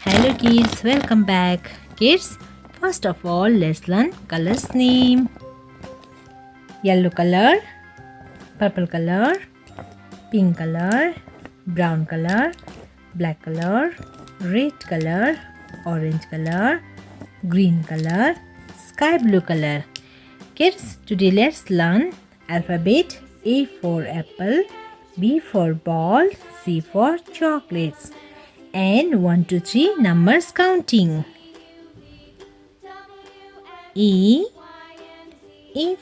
Hello kids, welcome back. Kids, first of all, let's learn colors name. Yellow color, purple color, pink color, brown color, black color, red color, orange color, green color, sky blue color. Kids, today let's learn alphabet. A for apple, B for ball, C for chocolates, and 1 to 3 numbers counting. E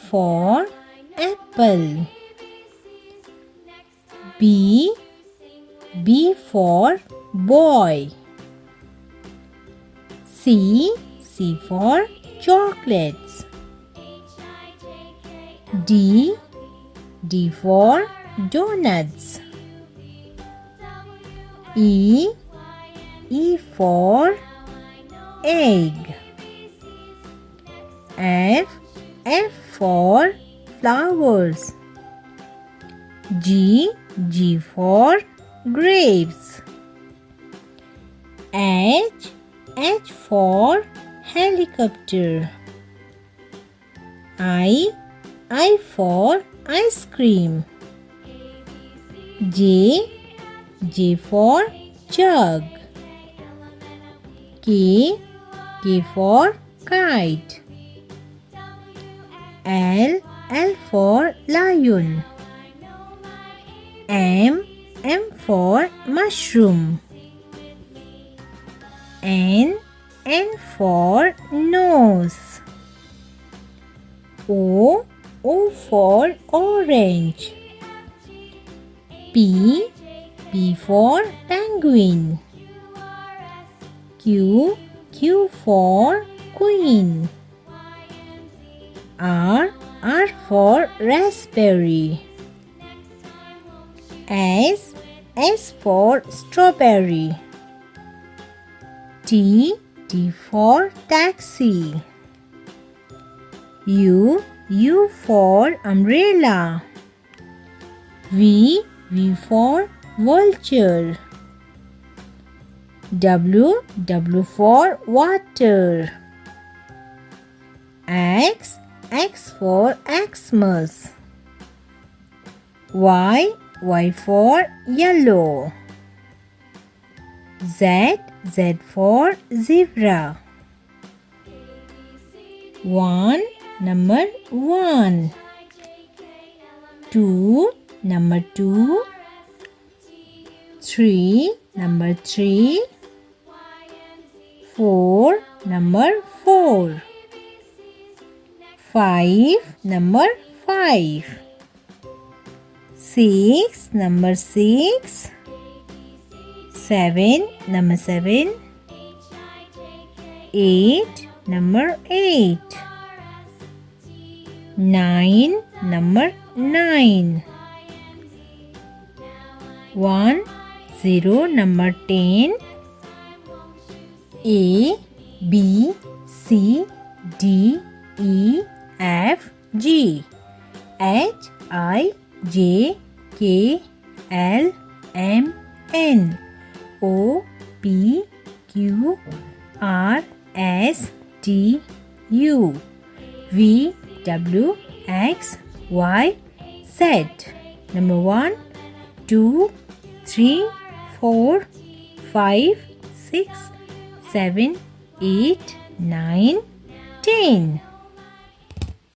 for apple. B for boy. C for chocolates. D for donuts. E for egg. F for flowers. G for grapes. H for helicopter. I for ice cream. J for jug. K for kite. L for lion. M for mushroom. N for nose. O for orange. P for penguin. Q for queen. R for raspberry. S for strawberry. T for taxi. U for umbrella. V for vulture. W for water. X for Xmas. Y for yellow. Z for zebra. Number 1. 2, number 2. 3, number 3. 4, number 4. 5, number 5. 6, number 6. 7, number 7. 8, number 8. 9, number 9. 1, 0, number 10. A, B, C, D, E, F, G, H, I, J, K, L, M, N, O, P, Q, R, S, T, U, V, W, X, Y, Z. Number 1, 2, 3, 4, 5, 6, 7, 8, 9, 10.